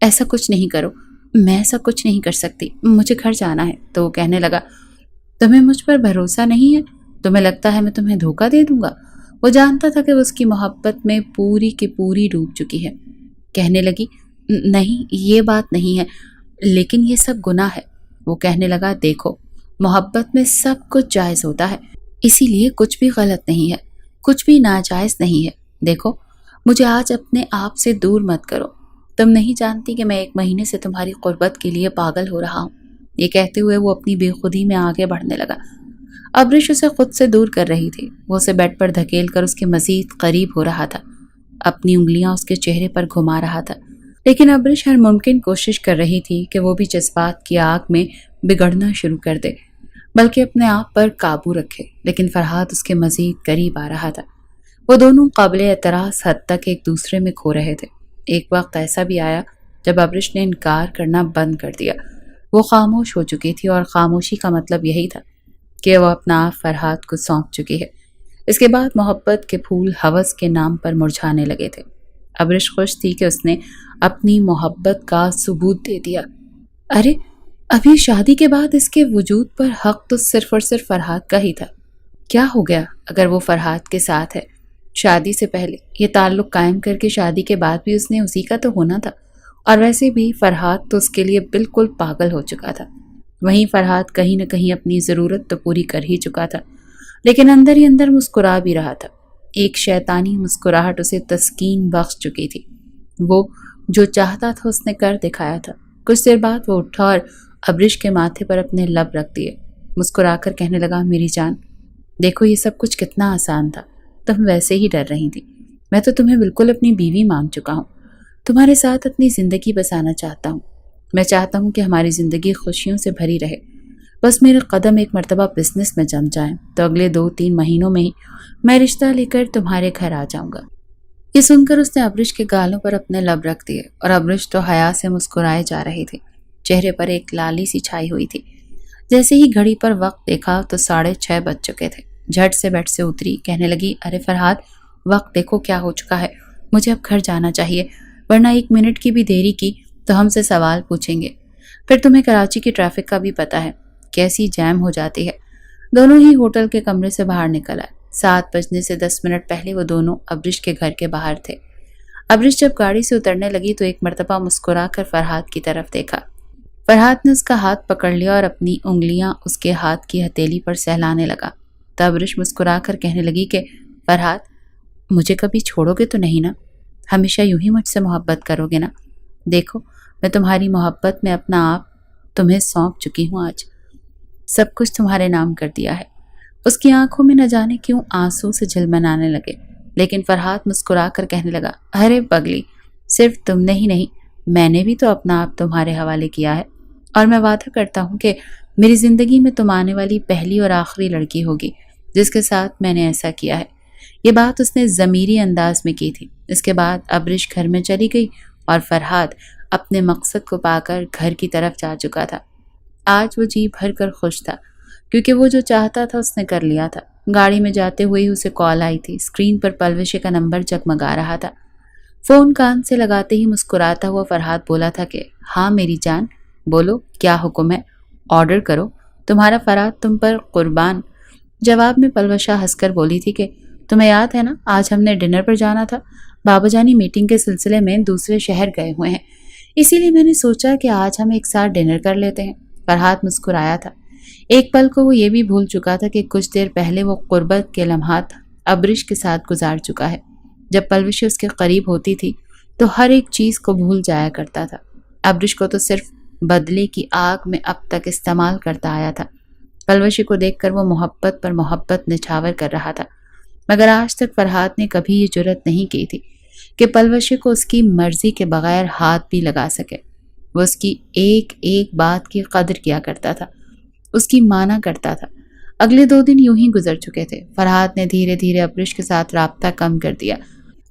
S1: ایسا کچھ نہیں کرو، میں ایسا کچھ نہیں کر سکتی، مجھے گھر جانا ہے۔ تو وہ کہنے لگا تمہیں مجھ پر بھروسہ نہیں ہے؟ تمہیں لگتا ہے میں تمہیں دھوکہ دے دوں گا؟ وہ جانتا تھا کہ وہ اس کی محبت میں پوری کی پوری ڈوب چکی ہے۔ کہنے لگی نہیں یہ بات نہیں ہے، لیکن یہ سب گناہ ہے۔ وہ کہنے لگا دیکھو محبت میں سب کچھ جائز ہوتا ہے، اسی لیے کچھ بھی غلط نہیں ہے، کچھ بھی ناجائز نہیں ہے۔ دیکھو مجھے آج اپنے آپ سے دور مت کرو، تم نہیں جانتی کہ میں 1 مہینے سے تمہاری قربت کے لیے پاگل ہو رہا ہوں۔ یہ کہتے ہوئے وہ اپنی بے خودی میں آگے بڑھنے لگا۔ ابرش اسے خود سے دور کر رہی تھی، وہ اسے بیڈ پر دھکیل کر اس کے مزید قریب ہو رہا تھا، اپنی انگلیاں اس کے چہرے پر گھما رہا تھا، لیکن ابرش ہر ممکن کوشش کر رہی تھی کہ وہ بھی جذبات کی آگ میں بگڑنا شروع کر دے، بلکہ اپنے آپ پر قابو رکھے، لیکن فرحات اس کے مزید قریب آ رہا تھا۔ وہ دونوں قابل اعتراض حد تک ایک دوسرے میں کھو رہے تھے۔ ایک وقت ایسا بھی آیا جب ابرش نے انکار کرنا بند کر دیا۔ وہ خاموش ہو چکی تھی اور خاموشی کا مطلب یہی تھا کہ وہ اپنا آپ فرحات کو سونپ چکی ہے۔ اس کے بعد محبت کے پھول ہوس کے نام پر مرجھانے لگے تھے۔ ابرش خوش تھی کہ اس نے اپنی محبت کا ثبوت دے دیا۔ ارے ابھی شادی کے بعد اس کے وجود پر حق تو صرف اور صرف فرحات کا ہی تھا۔ کیا ہو گیا اگر وہ فرحات کے ساتھ ہے؟ شادی سے پہلے یہ تعلق قائم کر کے شادی کے بعد بھی اس نے اسی کا تو ہونا تھا، اور ویسے بھی فرحات تو اس کے لیے بالکل پاگل ہو چکا تھا۔ وہیں فرحات کہیں نہ کہیں اپنی ضرورت تو پوری کر ہی چکا تھا، لیکن اندر ہی اندر مسکرا بھی رہا تھا۔ ایک شیطانی مسکراہٹ اسے تسکین بخش چکی تھی۔ وہ جو چاہتا تھا اس نے کر دکھایا تھا۔ کچھ دیر بعد وہ اٹھا اور ابرش کے ماتھے پر اپنے لب رکھ دیے، مسکرا کر کہنے لگا میری جان دیکھو یہ سب کچھ کتنا آسان تھا، تم ویسے ہی ڈر رہی تھی، میں تو تمہیں بالکل اپنی بیوی مان چکا ہوں، تمہارے ساتھ اپنی زندگی بسانا چاہتا ہوں۔ میں چاہتا ہوں کہ ہماری زندگی خوشیوں سے بھری رہے، بس میرے قدم ایک مرتبہ بزنس میں جم جائیں تو اگلے 2-3 مہینوں میں ہی میں رشتہ لے کر تمہارے گھر آ جاؤں گا۔ یہ سن کر اس نے ابرش کے گالوں پر اپنے لب رکھ دیے، اور ابرش تو حیا سے مسکرائے جا رہی تھی، چہرے پر ایک لالی سی چھائی ہوئی تھی۔ جیسے ہی گھڑی پر وقت دیکھا تو 6:30 بج چکے تھے۔ جھٹ سے بیڈ سے اتری، کہنے لگی ارے فرحات وقت دیکھو کیا ہو چکا ہے، مجھے اب گھر جانا چاہیے، ورنہ 1 منٹ کی بھی دیری کی تو ہم سے سوال پوچھیں گے۔ پھر تمہیں کراچی کی ٹریفک کا بھی پتہ ہے، کیسی جیم ہو جاتی ہے۔ دونوں ہی ہوٹل کے کمرے سے باہر نکل آئے۔ 7 بجنے سے 10 منٹ پہلے وہ دونوں ابرش کے گھر کے باہر تھے۔ ابرش جب گاڑی سے اترنے لگی تو ایک مرتبہ مسکرا کر فرحات کی طرف دیکھا۔ فرحات نے اس کا ہاتھ پکڑ لیا اور اپنی انگلیاں اس کے ہاتھ کی ہتھیلی پر سہلانے لگا۔ تو ابرش مسکرا کر کہنے لگی کہ فرحات مجھے کبھی چھوڑو گے تو نہیں نا؟ ہمیشہ یوں ہی مجھ سے محبت کرو گے نا؟ دیکھو میں تمہاری محبت میں اپنا آپ تمہیں سونپ چکی ہوں، آج سب کچھ تمہارے نام کر دیا ہے۔ اس کی آنکھوں میں نہ جانے کیوں آنسو سے جھلملانے لگے، لیکن فرحات مسکرا کر کہنے لگا ارے پگلی صرف تم نے ہی نہیں، میں نے بھی تو اپنا آپ تمہارے حوالے کیا ہے، اور میں وعدہ کرتا ہوں کہ میری زندگی میں تم آنے والی پہلی اور آخری لڑکی ہوگی جس کے ساتھ میں نے ایسا کیا ہے۔ یہ بات اس نے ضمیری انداز میں کی تھی۔ اس کے بعد ابرش گھر میں چلی گئی اور فرحات اپنے مقصد کو پا کر گھر کی طرف جا چکا تھا۔ آج وہ جی بھر کر خوش تھا کیونکہ وہ جو چاہتا تھا اس نے کر لیا تھا۔ گاڑی میں جاتے ہوئے ہی اسے کال آئی تھی۔ اسکرین پر پلوشے کا نمبر جگمگا رہا تھا۔ فون کان سے لگاتے ہی مسکراتا ہوا فرحاد بولا تھا کہ ہاں میری جان، بولو کیا حکم ہے، آرڈر کرو، تمہارا فرحاد تم پر قربان۔ جواب میں پلوشہ ہنس کر بولی تھی کہ تمہیں یاد ہے نا آج ہم نے ڈنر پر جانا تھا، بابا جانی میٹنگ کے سلسلے میں دوسرے شہر گئے ہوئے ہیں، اسی لیے میں نے سوچا کہ آج ہم ایک ساتھ ڈنر کر لیتے ہیں۔ فرحاد مسکرایا تھا۔ ایک پل کو وہ یہ بھی بھول چکا تھا کہ کچھ دیر پہلے وہ قربت کے لمحات ابرش کے ساتھ گزار چکا ہے۔ جب پلوشی اس کے قریب ہوتی تھی تو ہر ایک چیز کو بھول جایا کرتا تھا۔ ابرش کو تو صرف بدلے کی آگ میں اب تک استعمال کرتا آیا تھا۔ پلوشی کو دیکھ کر وہ محبت پر محبت نچھاور کر رہا تھا، مگر آج تک فرحاد نے کبھی یہ جرت نہیں کی تھی کہ پلوشی کو اس کی مرضی کے بغیر ہاتھ بھی لگا سکے۔ وہ اس کی ایک ایک بات کی قدر کیا کرتا تھا، اس کی مانا کرتا تھا۔ اگلے 2 دن یوں ہی گزر چکے تھے۔ فرحاد نے دھیرے دھیرے ابرش کے ساتھ رابطہ کم کر دیا،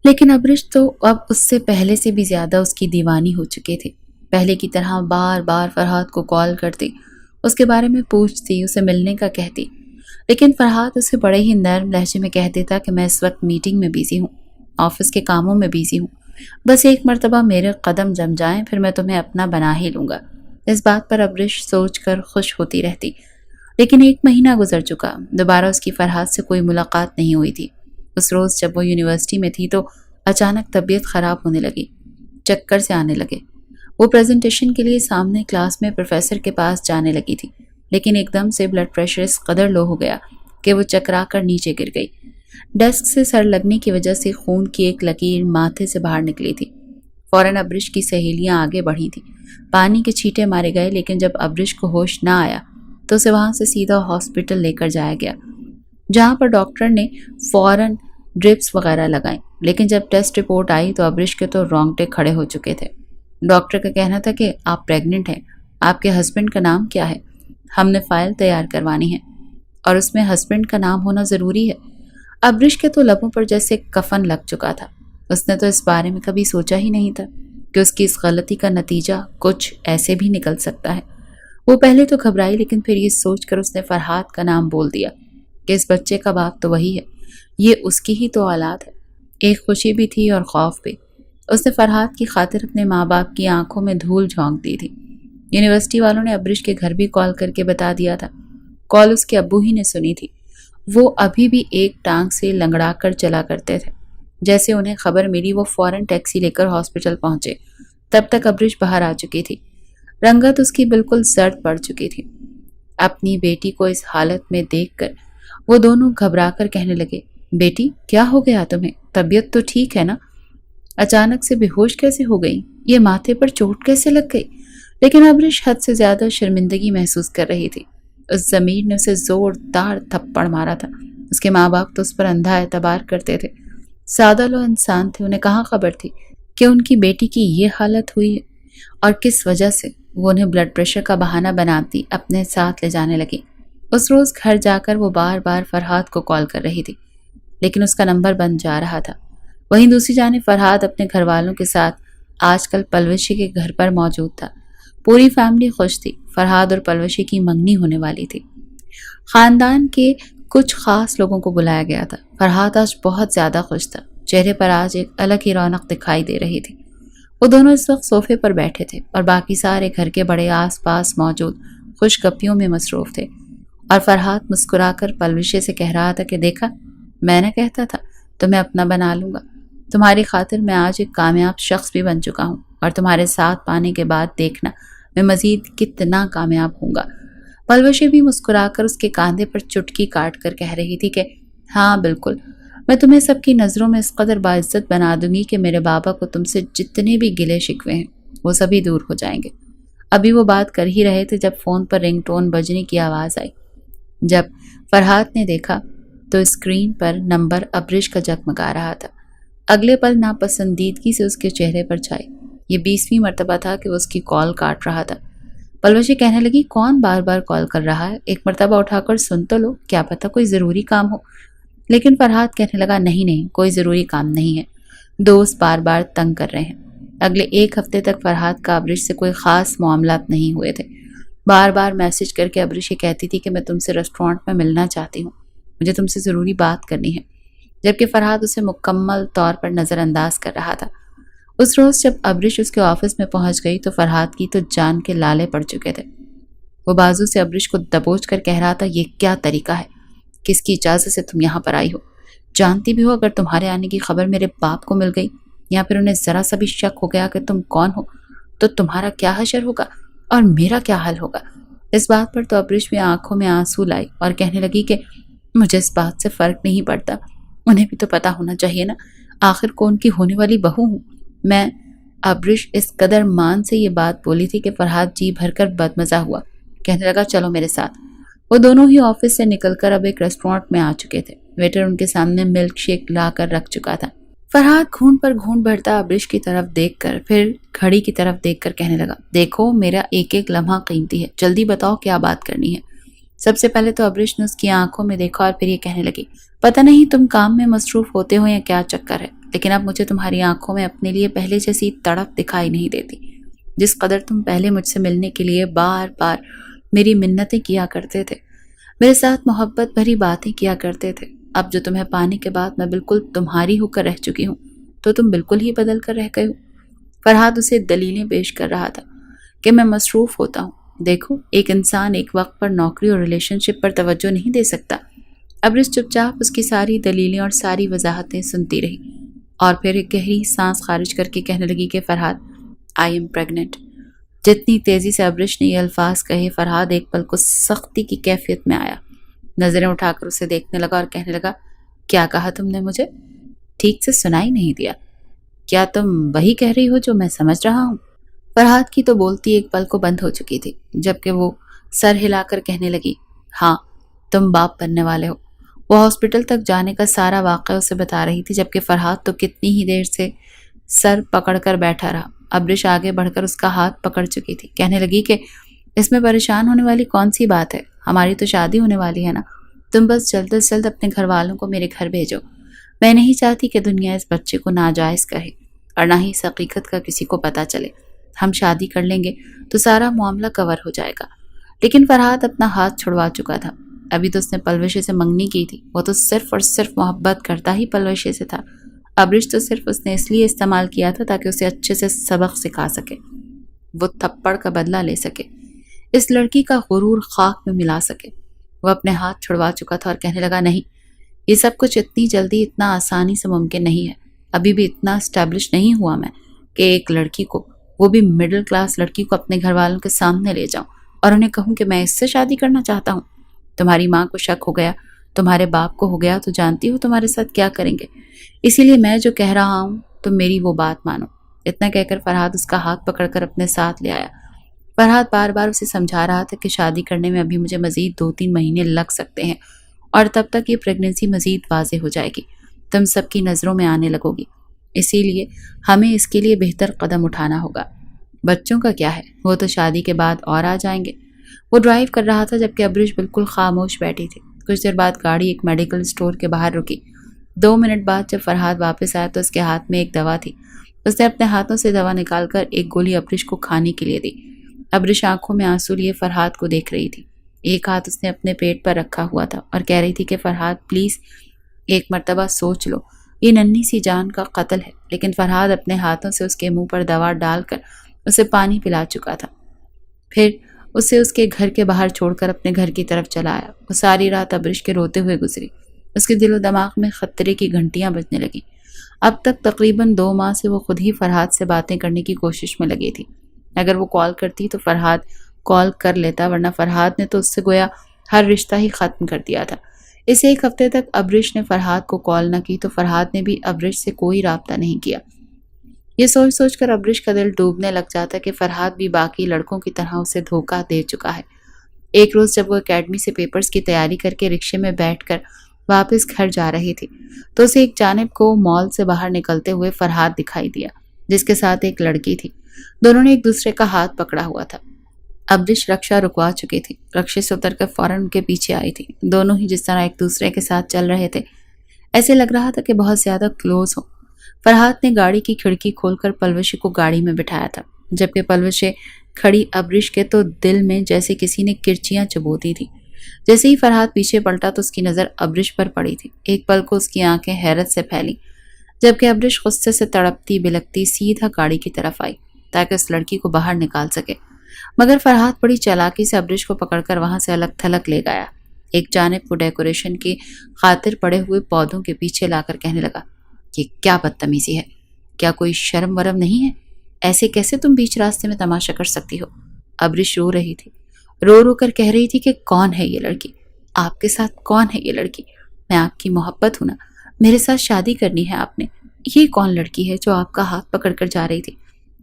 S1: لیکن ابرش تو اب اس سے پہلے سے بھی زیادہ اس کی دیوانی ہو چکے تھے۔ پہلے کی طرح بار بار فرحاد کو کال کرتی، اس کے بارے میں پوچھتی، اسے ملنے کا کہتی، لیکن فرحاد اسے بڑے ہی نرم لہجے میں کہہ دیتا کہ میں اس وقت میٹنگ میں بیزی ہوں، آفس کے کاموں میں بیزی ہوں، بس ایک مرتبہ میرے قدم جم جائیں پھر میں تمہیں اپنا بنا ہی لوں گا۔ اس بات پر ابرش سوچ کر خوش ہوتی رہتی، لیکن 1 مہینہ گزر چکا، دوبارہ اس کی فرحاد سے کوئی ملاقات نہیں ہوئی تھی۔ اس روز جب وہ یونیورسٹی میں تھی تو اچانک طبیعت خراب ہونے لگی، چکر سے آنے لگے۔ وہ پریزنٹیشن کے لیے سامنے کلاس میں پروفیسر کے پاس جانے لگی تھی، لیکن ایک دم سے بلڈ پریشر اس قدر لو ہو گیا کہ وہ چکرا کر نیچے گر گئی۔ ڈیسک سے سر لگنے کی وجہ سے خون کی ایک لکیر ماتھے سے باہر نکلی تھی۔ فوراً ابرش کی سہیلیاں آگے بڑھی تھیں، پانی کے چھینٹے مارے گئے، لیکن جب ابرش کو ہوش نہ آیا تو اسے وہاں سے سیدھا ہاسپٹل لے کر جایا گیا، جہاں پر ڈاکٹر نے فوراً ڈرپس وغیرہ لگائیں، لیکن جب ٹیسٹ رپورٹ آئی تو ابرش کے تو رونگٹے کھڑے ہو چکے تھے۔ ڈاکٹر کا کہنا تھا کہ آپ پریگننٹ ہیں، آپ کے ہسبینڈ کا نام کیا ہے؟ ہم نے فائل تیار کروانی ہے اور اس میں ہسبینڈ کا نام ہونا ضروری ہے۔ ابرش کے تو لبوں پر جیسے کفن لگ چکا تھا۔ اس نے تو اس بارے میں کبھی سوچا ہی نہیں تھا کہ اس کی اس غلطی کا نتیجہ کچھ ایسے بھی نکل سکتا ہے۔ وہ پہلے تو گھبرائی، لیکن پھر یہ سوچ کر اس نے فرحاد کا نام بول دیا کہ اس بچے کا باپ تو وہی ہے، یہ اس کی ہی تو اولاد ہے۔ ایک خوشی بھی تھی اور خوف بھی۔ اس نے فرحاد کی خاطر اپنے ماں باپ کی آنکھوں میں دھول جھونک دی تھی۔ یونیورسٹی والوں نے ابرش کے گھر بھی کال کر کے بتا دیا تھا۔ کال اس کے ابو ہی نے سنی تھی۔ وہ ابھی بھی ایک ٹانگ سے لنگڑا کر چلا کرتے تھے۔ جیسے انہیں خبر ملی وہ فوراً ٹیکسی لے کر ہاسپٹل پہنچے۔ تب تک ابرش باہر آ چکی تھی، رنگت اس کی بالکل زرد پڑ چکی تھی۔ اپنی بیٹی کو اس حالت میں دیکھ کر وہ دونوں گھبرا کر کہنے لگے، بیٹی کیا ہو گیا تمہیں؟ طبیعت تو ٹھیک ہے نا؟ اچانک سے بے ہوش کیسے ہو گئی؟ یہ ماتھے پر چوٹ کیسے لگ گئی؟ لیکن ابرش حد سے زیادہ شرمندگی محسوس کر رہی تھی۔ اس ضمیر نے اسے زوردار تھپڑ مارا تھا۔ اس کے ماں باپ تو اس پر اندھا اعتبار کرتے تھے، سادہ لو انسان تھے، انہیں کہاں خبر تھی کہ ان کی بیٹی کی یہ حالت ہوئی ہے اور کس وجہ سے وہ انہیں بلڈ پریشر کا بہانہ بناتی اپنے ساتھ لے جانے لگی۔ اس روز گھر جا کر وہ بار بار فرحاد کو کال کر رہی تھی، لیکن اس کا نمبر بند جا رہا تھا۔ وہیں دوسری جانب فرحاد اپنے گھر والوں کے ساتھ آج کل پلوشی کے گھر پر موجود تھا۔ پوری فیملی خوش تھی۔ فرحاد اور پلوشی کی منگنی ہونے والی تھی۔ خاندان کے کچھ خاص لوگوں کو بلایا گیا تھا۔ فرحاد آج بہت زیادہ خوش تھا، چہرے پر آج ایک الگ ہی رونق دکھائی دے رہی تھی۔ وہ دونوں اس وقت صوفے پر بیٹھے تھے اور باقی سارے گھر کے بڑے آس پاس موجود خوش گپیوں میں مصروف تھے، اور فرحاد مسکرا کر پلوشی سے کہہ رہا تھا کہ دیکھا، میں نے کہتا تھا تمہیں اپنا بنا لوں گا، تمہاری خاطر میں آج ایک کامیاب شخص بھی بن چکا ہوں، اور تمہارے ساتھ پانے کے بعد دیکھنا میں مزید کتنا کامیاب ہوں گا۔ پلوشی بھی مسکرا کر اس کے کاندھے پر چٹکی کاٹ کر کہہ رہی تھی کہ ہاں بالکل، میں تمہیں سب کی نظروں میں اس قدر باعزت بنا دوں گی کہ میرے بابا کو تم سے جتنے بھی گلے شکوے ہیں وہ سبھی دور ہو جائیں گے۔ ابھی وہ بات کر ہی رہے تھے جب فون پر رنگ ٹون بجنے کی آواز آئی۔ جب فرحاد نے دیکھا تو اسکرین پر نمبر ابرش کا جگمگا رہا تھا۔ اگلے پل ناپسندیدگی سے اس کے چہرے پر چھائی۔ یہ 20ویں مرتبہ تھا کہ وہ اس کی کال کاٹ رہا تھا۔ پلوشی کہنے لگی، کون بار بار کال کر رہا ہے؟ ایک مرتبہ اٹھا کر سن تو لو، کیا پتہ کوئی ضروری کام ہو۔ لیکن فرحاد کہنے لگا، نہیں کوئی ضروری کام نہیں ہے، دوست بار بار تنگ کر رہے ہیں۔ اگلے 1 ہفتے تک فرحاد کا ابرش سے کوئی خاص معاملات نہیں ہوئے تھے۔ بار بار میسج کر کے ابرش یہ کہتی تھی کہ میں تم سے ریسٹورانٹ میں ملنا چاہتی ہوں، مجھے تم سے ضروری بات کرنی ہے، جبکہ فرحاد اسے مکمل طور پر نظر انداز کر رہا تھا۔ اس روز جب ابرش اس کے آفس میں پہنچ گئی تو فرحاد کی تو جان کے لالے پڑ چکے تھے۔ وہ بازو سے ابرش کو دبوچ کر کہہ رہا تھا، یہ کیا طریقہ ہے؟ کس کی اجازت سے تم یہاں پر آئی ہو؟ جانتی بھی ہو اگر تمہارے آنے کی خبر میرے باپ کو مل گئی یا پھر انہیں ذرا سا بھی شک ہو گیا کہ تم کون ہو تو تمہارا کیا حشر ہوگا اور میرا کیا حال ہوگا؟ اس بات پر تو ابرش میں آنکھوں میں آنسو لائی اور کہنے لگی کہ مجھے اس بات سے فرق نہیں پڑتا، انہیں بھی تو پتا ہونا چاہیے نا، آخر کون کی ہونے والی بہو ہوں میں۔ ابرش اس قدر مان سے یہ بات بولی تھی کہ فرحاد جی بھر کر بدمزہ ہوا، کہنے لگا چلو میرے ساتھ۔ وہ دونوں ہی آفس سے نکل کر اب ایک ریسٹورانٹ میں آ چکے تھے۔ ویٹر ان کے سامنے ملک شیک لا کر رکھ چکا تھا۔ فرحاد گھون پر گھون بھرتا ابرش کی طرف دیکھ کر پھر گھڑی کی طرف دیکھ کر کہنے لگا، دیکھو میرا ایک ایک لمحہ قیمتی ہے، جلدی بتاؤ کیا بات کرنی ہے۔ سب سے پہلے تو ابرش نے اس کی آنکھوں میں دیکھا اور پھر یہ کہنے لگی، پتہ نہیں تم کام میں مصروف ہوتے ہو یا کیا چکر ہے، لیکن اب مجھے تمہاری آنکھوں میں اپنے لیے پہلے جیسی تڑپ دکھائی نہیں دیتی۔ جس قدر تم پہلے مجھ سے ملنے کے لیے بار بار میری منتیں کیا کرتے تھے، میرے ساتھ محبت بھری باتیں کیا کرتے تھے، اب جو تمہیں پانے کے بعد میں بالکل تمہاری ہو کر رہ چکی ہوں تو تم بالکل ہی بدل کر رہ گئے ہو۔ فرحاد اسے دلیلیں پیش کر رہا تھا کہ میں مصروف ہوتا ہوں، دیکھو ایک انسان ایک وقت پر نوکری اور ریلیشن شپ پر توجہ نہیں دے سکتا۔ ابرش چپ چاپ اس کی ساری دلیلیں اور ساری وضاحتیں سنتی رہی اور پھر ایک گہری سانس خارج کر کے کہنے لگی کہ فرحاد آئی ایم پریگننٹ۔ جتنی تیزی سے ابرش نے یہ الفاظ کہے فرحاد ایک پل کو سختی کی کیفیت میں آیا، نظریں اٹھا کر اسے دیکھنے لگا اور کہنے لگا، کیا کہا تم نے؟ مجھے ٹھیک سے سنائی نہیں دیا، کیا تم وہی کہہ رہی ہو جو میں سمجھ رہا ہوں؟ فرحاد کی تو بولتی ایک پل کو بند ہو چکی تھی، جبکہ وہ سر ہلا کر کہنے لگی، ہاں تم باپ بننے والے ہو۔ وہ ہاسپٹل تک جانے کا سارا واقعہ اسے بتا رہی تھی، جبکہ فرحاد تو کتنی ہی دیر سے سر پکڑ کر بیٹھا رہا۔ ابرش آگے بڑھ کر اس کا ہاتھ پکڑ چکی تھی، کہنے لگی کہ اس میں پریشان ہونے والی کون سی بات ہے، ہماری تو شادی ہونے والی ہے نا، تم بس جلد از جلد اپنے گھر والوں کو میرے گھر بھیجو۔ میں نہیں چاہتی کہ دنیا اس بچے کو ناجائز کہے اور نہ ہی اس حقیقت کا کسی کو پتہ چلے۔ ہم شادی کر لیں گے تو سارا معاملہ کور ہو جائے گا۔ لیکن فرحاد اپنا ہاتھ چھڑوا چکا تھا، ابھی تو اس نے پلوشے سے منگنی کی تھی، وہ تو صرف اور صرف محبت کرتا ہی پلوشے سے تھا۔ ابرش تو صرف اس نے اس لیے استعمال کیا تھا تاکہ اسے اچھے سے سبق سکھا سکے، وہ تھپڑ کا بدلہ لے سکے، اس لڑکی کا غرور خاک میں ملا سکے۔ وہ اپنے ہاتھ چھڑوا چکا تھا اور کہنے لگا، نہیں، یہ سب کچھ اتنی جلدی اتنا آسانی سے ممکن نہیں ہے، ابھی بھی اتنا اسٹیبلش نہیں ہوا میں کہ ایک لڑکی کو، وہ بھی مڈل کلاس لڑکی کو، اپنے گھر والوں کے سامنے لے جاؤں اور انہیں کہوں کہ میں اس سے شادی کرنا چاہتا ہوں۔ تمہاری ماں کو شک ہو گیا، تمہارے باپ کو ہو گیا تو جانتی ہو تمہارے ساتھ کیا کریں گے، اسی لیے میں جو کہہ رہا ہوں تم میری وہ بات مانو۔ اتنا کہہ کر فرحاد اس کا ہاتھ پکڑ کر اپنے ساتھ لے آیا۔ فرحاد بار بار اسے سمجھا رہا تھا کہ شادی کرنے میں ابھی مجھے مزید 2-3 مہینے لگ سکتے ہیں اور تب تک یہ پریگننسی مزید واضح ہو جائے گی، تم سب کی نظروں میں آنے لگو گی، اسی لیے ہمیں اس کے لیے بہتر قدم اٹھانا ہوگا۔ بچوں کا کیا ہے، وہ تو شادی کے بعد اور آ جائیں گے۔ وہ ڈرائیو کر رہا تھا جبکہ ابرش بالکل خاموش بیٹھی تھی۔ کچھ دیر بعد گاڑی ایک میڈیکل اسٹور کے باہر رکی۔ 2 منٹ بعد جب فرحاد واپس آیا تو اس کے ہاتھ میں ایک دوا تھی۔ اس نے اپنے ہاتھوں سے دوا نکال کر ایک گولی ابرش کو کھانے کے لیے دی۔ ابرش آنکھوں میں آنسو لیے فرحاد کو دیکھ رہی تھی، ایک ہاتھ اس نے اپنے پیٹ پر رکھا ہوا تھا اور کہہ رہی تھی کہ فرحاد پلیز ایک مرتبہ سوچ لو، یہ ننھی سی جان کا قتل ہے۔ لیکن فرحاد اپنے ہاتھوں سے اس کے منہ پر دوا ڈال کر اسے پانی پلا چکا تھا، پھر اسے اس کے گھر کے باہر چھوڑ کر اپنے گھر کی طرف چلا آیا۔ وہ ساری رات ابرش کے روتے ہوئے گزری، اس کے دل و دماغ میں خطرے کی گھنٹیاں بجنے لگیں۔ اب تک تقریباً 2 ماہ سے وہ خود ہی فرحاد سے باتیں کرنے کی کوشش میں لگی تھی۔ اگر وہ کال کرتی تو فرحاد کال کر لیتا، ورنہ فرحاد نے تو اس سے گویا ہر رشتہ ہی ختم کر دیا تھا۔ اس 1 ہفتے تک ابرش نے فرحاد کو کال نہ کی تو فرحاد نے بھی ابرش سے کوئی رابطہ نہیں کیا۔ یہ سوچ سوچ کر ابرش کا دل ڈوبنے لگ جاتا کہ فرحاد بھی باقی لڑکوں کی طرح اسے دھوکہ دے چکا ہے۔ ایک روز جب وہ اکیڈمی سے پیپرز کی تیاری کر کے رکشے میں بیٹھ کر واپس گھر جا رہی تھی تو اسے ایک جانب کو مال سے باہر نکلتے ہوئے فرحاد دکھائی دیا، جس کے ساتھ ایک لڑکی تھی۔ دونوں نے ایک دوسرے کا ہاتھ پکڑا ہوا تھا۔ ابرش رکشہ رکوا چکی تھی، رکشے سے اتر کر فوراً ان کے پیچھے آئی تھی۔ دونوں ہی جس طرح ایک دوسرے کے ساتھ چل رہے تھے، ایسے لگ رہا تھا کہ بہت زیادہ کلوز ہو۔ فرحاد نے گاڑی کی کھڑکی کھول کر پلوشے کو گاڑی میں بٹھایا تھا، جبکہ پلوشے کھڑی ابرش کے تو دل میں جیسے کسی نے کرچیاں چبو دی تھی۔ جیسے ہی فرحاد پیچھے پلٹا تو اس کی نظر ابرش پر پڑی تھی۔ ایک پل کو اس کی آنکھیں حیرت سے پھیلی، جبکہ ابرش غصے سے تڑپتی بلکتی سیدھا گاڑی کی طرف آئی تاکہ اس لڑکی کو باہر نکال سکے، مگر فرحاد بڑی چالاکی سے ابرش کو پکڑ کر وہاں سے الگ تھلگ لے گیا۔ ایک جانب وہ ڈیکوریشن کی خاطر پڑے ہوئے پودوں کے پیچھے لا کر کہنے لگا، یہ کیا بدتمیزی ہے، کیا کوئی شرم ورم نہیں ہے؟ ایسے کیسے تم بیچ راستے میں تماشا کر سکتی ہو؟ ابرش رو رہی تھی، رو رو کر کہہ رہی تھی کہ کون ہے یہ لڑکی، آپ کے ساتھ کون ہے یہ لڑکی؟ میں آپ کی محبت ہوں نا، میرے ساتھ شادی کرنی ہے آپ نے، یہ کون لڑکی ہے جو آپ کا ہاتھ پکڑ کر جا رہی تھی؟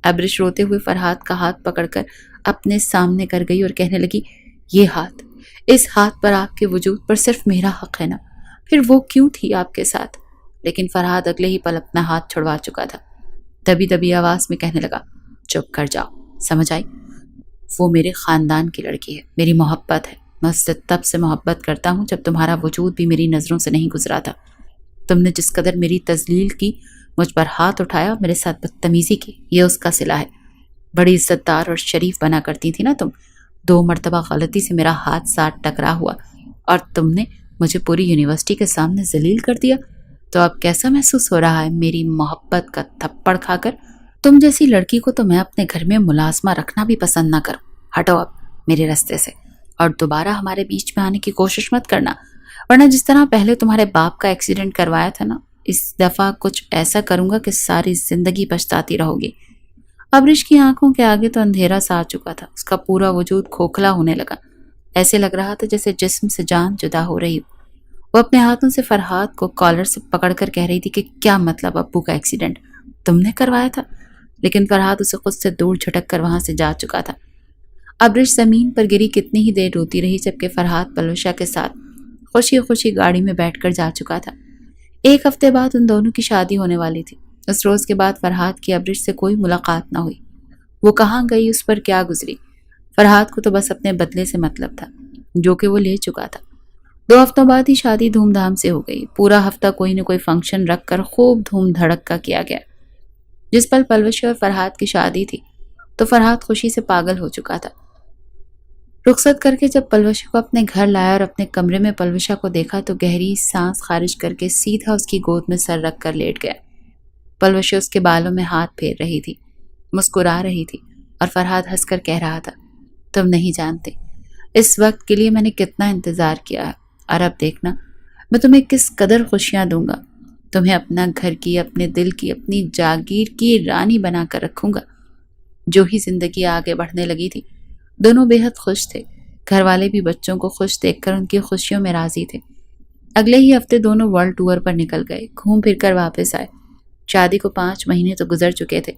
S1: ابرش روتے ہوئے فرحاد کا ہاتھ پکڑ کر اپنے سامنے کر گئی اور کہنے لگی، یہ ہاتھ، اس ہاتھ پر آپ کے وجود پر صرف میرا حق ہے نا، پھر وہ کیوں تھی آپ کے ساتھ؟ لیکن فرحاد اگلے ہی پل اپنا ہاتھ چھڑوا چکا تھا۔ دبی دبی آواز میں کہنے لگا، چپ کر جاؤ، سمجھ آئی؟ وہ میرے خاندان کی لڑکی ہے، میری محبت ہے، میں اس سے تب سے محبت کرتا ہوں جب تمہارا وجود بھی میری نظروں سے نہیں گزرا تھا۔ تم نے جس قدر میری تذلیل کی، مجھ پر ہاتھ اٹھایا، میرے ساتھ بدتمیزی کی، یہ اس کا صلہ ہے۔ بڑی عزت دار اور شریف بنا کرتی تھی نا تم، 2 مرتبہ غلطی سے میرا ہاتھ ساتھ ٹکرا ہوا اور تم نے مجھے پوری یونیورسٹی کے سامنے ذلیل کر دیا۔ تو اب کیسا محسوس ہو رہا ہے میری محبت کا تھپڑ کھا کر؟ تم جیسی لڑکی کو تو میں اپنے گھر میں ملازمہ رکھنا بھی پسند نہ کروں۔ ہٹو اب میرے راستے سے، اور دوبارہ ہمارے بیچ میں آنے کی کوشش مت کرنا، ورنہ جس طرح پہلے تمہارے باپ کا ایکسیڈنٹ کروایا تھا نا، اس دفعہ کچھ ایسا کروں گا کہ ساری زندگی پچھتاتی رہو گی۔ ابرش کی آنکھوں کے آگے تو اندھیرا سا آ چکا تھا، اس کا پورا وجود کھوکھلا ہونے لگا، ایسے لگ رہا تھا جیسے جسم سے جان جدا ہو رہی ہو۔ وہ اپنے ہاتھوں سے فرحاد کو کالر سے پکڑ کر کہہ رہی تھی کہ کیا مطلب ابو کا ایکسیڈنٹ تم نے کروایا تھا؟ لیکن فرحاد اسے خود سے دور جھٹک کر وہاں سے جا چکا تھا۔ ابرش زمین پر گری کتنی ہی دیر روتی رہی، جبکہ فرحاد پلوشا کے ساتھ خوشی خوشی گاڑی میں بیٹھ کر جا چکا تھا۔ 1 ہفتے بعد ان دونوں کی شادی ہونے والی تھی۔ اس روز کے بعد فرحاد کی ابرش سے کوئی ملاقات نہ ہوئی۔ وہ کہاں گئی، اس پر کیا گزری، فرحاد کو تو بس اپنے بدلے سے مطلب تھا جو کہ وہ لے چکا تھا۔ 2 ہفتوں بعد ہی شادی دھوم دھام سے ہو گئی۔ پورا ہفتہ کوئی نہ کوئی فنکشن رکھ کر خوب دھوم دھڑک کا کیا گیا۔ جس پل پلوشی اور فرحاد کی شادی تھی تو فرحاد خوشی سے پاگل ہو چکا تھا۔ رخصت کر کے جب پلوشی کو اپنے گھر لایا اور اپنے کمرے میں پلوشا کو دیکھا تو گہری سانس خارج کر کے سیدھا اس کی گود میں سر رکھ کر لیٹ گیا۔ پلوشی اس کے بالوں میں ہاتھ پھیر رہی تھی، مسکرا رہی تھی، اور فرحاد ہنس کر کہہ رہا تھا، تم نہیں جانتے اس وقت کے لیے میں نے کتنا انتظار کیا ہے، اور اب دیکھنا میں تمہیں کس قدر خوشیاں دوں گا، تمہیں اپنا گھر کی، اپنے دل کی، اپنی جاگیر کی رانی بنا کر رکھوں گا۔ جو ہی زندگی آگے بڑھنے لگی تھی، دونوں بے حد خوش تھے۔ گھر والے بھی بچوں کو خوش دیکھ کر ان کی خوشیوں میں راضی تھے۔ اگلے ہی ہفتے دونوں ورلڈ ٹور پر نکل گئے، گھوم پھر کر واپس آئے۔ شادی کو 5 مہینے تو گزر چکے تھے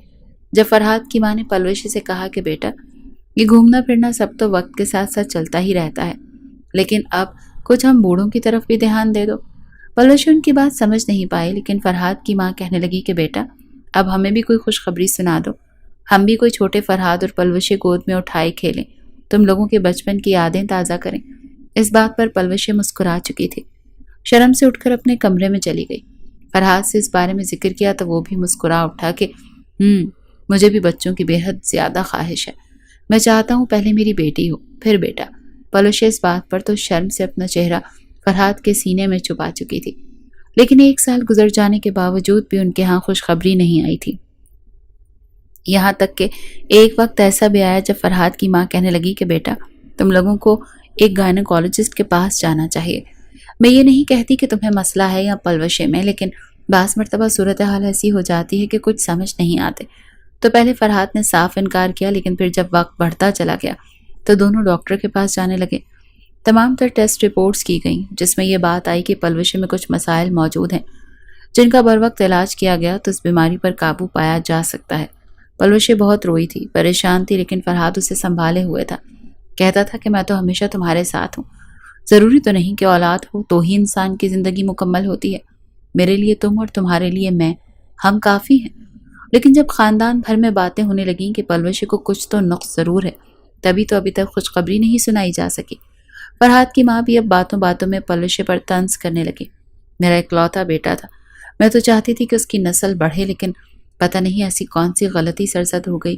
S1: جب فرحاد کی ماں نے پلوشی سے کہا کہ بیٹا، یہ گھومنا پھرنا سب تو وقت کے ساتھ ساتھ چلتا ہی رہتا ہے، لیکن اب کچھ ہم بوڑھوں کی طرف بھی دھیان دے دو۔ پلوشی ان کی بات سمجھ نہیں پائی، لیکن فرحاد کی ماں کہنے لگی کہ بیٹا، اب ہمیں بھی کوئی خوشخبری سنا دو، ہم بھی کوئی چھوٹے فرحاد اور پلوشی گود میں اٹھائے کھیلیں، تم لوگوں کے بچپن کی یادیں تازہ کریں۔ اس بات پر پلوشی مسکرا چکی تھی، شرم سے اٹھ کر اپنے کمرے میں چلی گئی۔ فرحاد سے اس بارے میں ذکر کیا تو وہ بھی مسکرا اٹھا کہ مجھے بھی بچوں کی بے حد زیادہ خواہش ہے، میں چاہتا ہوں پہلے میری بیٹی ہو پھر بیٹا۔ پلوشی اس بات پر تو شرم سے اپنا چہرہ فرحاد کے سینے میں چھپا چکی تھی، لیکن 1 سال گزر جانے کے باوجود بھی ان کے ہاں خوشخبری نہیں آئی تھی۔ یہاں تک کہ ایک وقت ایسا بھی آیا جب فرحاد کی ماں کہنے لگی کہ بیٹا، تم لوگوں کو ایک گائنیکولوجسٹ کے پاس جانا چاہیے۔ میں یہ نہیں کہتی کہ تمہیں مسئلہ ہے یا پلوشے میں، لیکن بعض مرتبہ صورتحال ایسی ہو جاتی ہے کہ کچھ سمجھ نہیں آتے۔ تو پہلے فرحاد نے صاف انکار کیا، لیکن پھر جب وقت بڑھتا چلا گیا تو دونوں ڈاکٹر کے پاس جانے لگے۔ تمام تر ٹیسٹ رپورٹس کی گئیں، جس میں یہ بات آئی کہ پلوشے میں کچھ مسائل موجود ہیں، جن کا بروقت علاج کیا گیا تو اس بیماری پر قابو پایا جا سکتا ہے۔ پلوشی بہت روئی تھی، پریشان تھی، لیکن فرحاد اسے سنبھالے ہوئے تھا۔ کہتا تھا کہ میں تو ہمیشہ تمہارے ساتھ ہوں، ضروری تو نہیں کہ اولاد ہو تو ہی انسان کی زندگی مکمل ہوتی ہے، میرے لیے تم اور تمہارے لیے میں، ہم کافی ہیں۔ لیکن جب خاندان بھر میں باتیں ہونے لگیں کہ پلوشی کو کچھ تو نقص ضرور ہے، تبھی تو ابھی تک خوشخبری نہیں سنائی جا سکی۔ فرحاد کی ماں بھی اب باتوں باتوں میں پلوشی پر طنز کرنے لگی۔ میرا اکلوتا بیٹا تھا، میں تو چاہتی تھی کہ اس کی نسل بڑھے، لیکن پتہ نہیں ایسی کون سی غلطی سرزد ہو گئی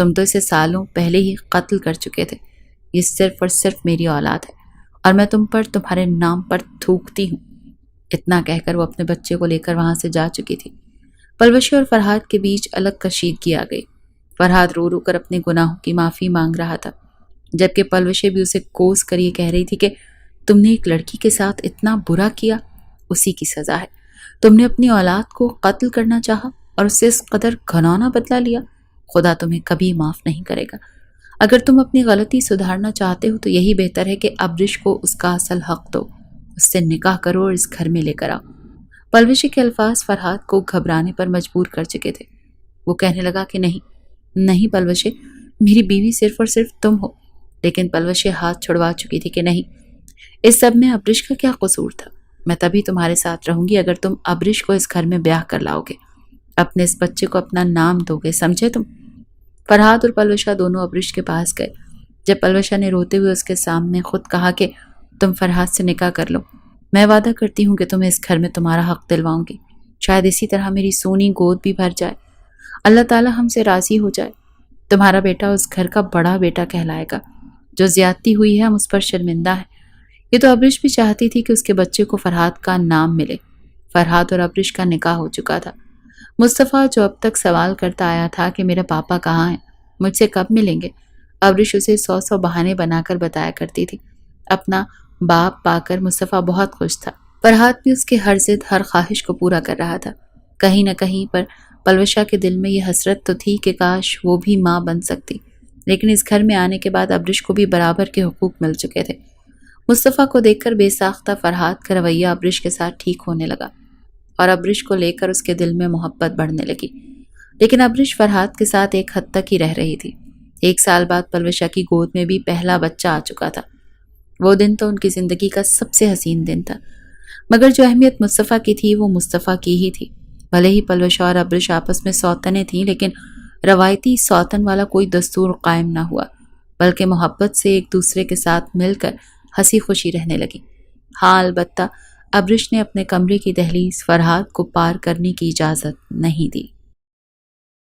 S1: تم تو اسے سالوں پہلے ہی قتل کر چکے تھے۔ یہ صرف اور صرف میری اولاد ہے اور میں تم پر تمہارے نام پر تھوکتی ہوں۔ اتنا کہہ کر وہ اپنے بچے کو لے کر وہاں سے جا چکی تھی۔ پلوشی اور فرحاد کے بیچ الگ کشیدگی آ گئی۔ فرحاد رو رو کر اپنے گناہوں کی معافی مانگ رہا تھا، جبکہ پلوشی بھی اسے کوس کر یہ کہہ رہی تھی کہ تم نے ایک لڑکی کے ساتھ اتنا برا کیا، اسی کی سزا ہے۔ تم نے اپنی اولاد کو قتل کرنا چاہا اور اس سے اس قدر گھناؤنا بدلہ لیا، خدا تمہیں کبھی معاف نہیں کرے گا۔ اگر تم اپنی غلطی سدھارنا چاہتے ہو تو یہی بہتر ہے کہ ابرش کو اس کا اصل حق دو، اس سے نکاح کرو اور اس گھر میں لے کر آؤ۔ پلوشی کے الفاظ فرحاد کو گھبرانے پر مجبور کر چکے تھے۔ وہ کہنے لگا کہ نہیں پلوشی، میری بیوی صرف اور صرف تم ہو۔ لیکن پلوشی ہاتھ چھڑوا چکی تھی کہ نہیں، اس سب میں ابرش کا کیا قصور تھا؟ میں تبھی تمہارے ساتھ رہوں گی اگر تم ابرش کو اس گھر میں بیاہ کر لاؤ گے، اپنے اس بچے کو اپنا نام دو گے، سمجھے تم؟ فرحاد اور پلوشا دونوں ابرش کے پاس گئے۔ جب پلوشا نے روتے ہوئے اس کے سامنے خود کہا کہ تم فرحاد سے نکاح کر لو، میں وعدہ کرتی ہوں کہ تمہیں اس گھر میں تمہارا حق دلواؤں گی، شاید اسی طرح میری سونی گود بھی بھر جائے، اللہ تعالیٰ ہم سے راضی ہو جائے، تمہارا بیٹا اس گھر کا بڑا بیٹا کہلائے گا۔ جو زیادتی ہوئی ہے ہم اس پر شرمندہ ہیں۔ یہ تو ابرش بھی چاہتی تھی کہ اس کے بچے کو فرحاد کا نام ملے۔ فرحاد اور ابرش کا نکاح ہو چکا تھا۔ مصطفیٰ جو اب تک سوال کرتا آیا تھا کہ میرا پاپا کہاں ہے، مجھ سے کب ملیں گے، ابرش اسے 100 بہانے بنا کر بتایا کرتی تھی۔ اپنا باپ پا کر مصطفیٰ بہت خوش تھا۔ فرحاد بھی اس کے ہر ضد ہر خواہش کو پورا کر رہا تھا۔ کہیں نہ کہیں پر پلوشا کے دل میں یہ حسرت تو تھی کہ کاش وہ بھی ماں بن سکتی، لیکن اس گھر میں آنے کے بعد ابرش کو بھی برابر کے حقوق مل چکے تھے۔ مصطفیٰ کو دیکھ کر بے ساختہ فرحاد کا رویہ ابرش کے ساتھ ٹھیک ہونے لگا اور ابرش کو لے کر اس کے دل میں محبت بڑھنے لگی۔ لیکن ابرش فرحاد کے ساتھ ایک حد تک ہی رہ رہی تھی۔ 1 سال بعد پلوشا کی گود میں بھی پہلا بچہ آ چکا تھا۔ وہ دن تو ان کی زندگی کا سب سے حسین دن تھا، مگر جو اہمیت مصطفیٰ کی تھی وہ مصطفیٰ کی ہی تھی۔ بھلے ہی پلوشا اور ابرش آپس میں سوتنیں تھیں، لیکن روایتی سوتن والا کوئی دستور قائم نہ ہوا، بلکہ محبت سے ایک دوسرے کے ساتھ مل کر ہنسی خوشی رہنے لگی۔ ہاں البتہ ابرش نے اپنے کمرے کی دہلیز فرحاد کو پار کرنے کی اجازت نہیں دی۔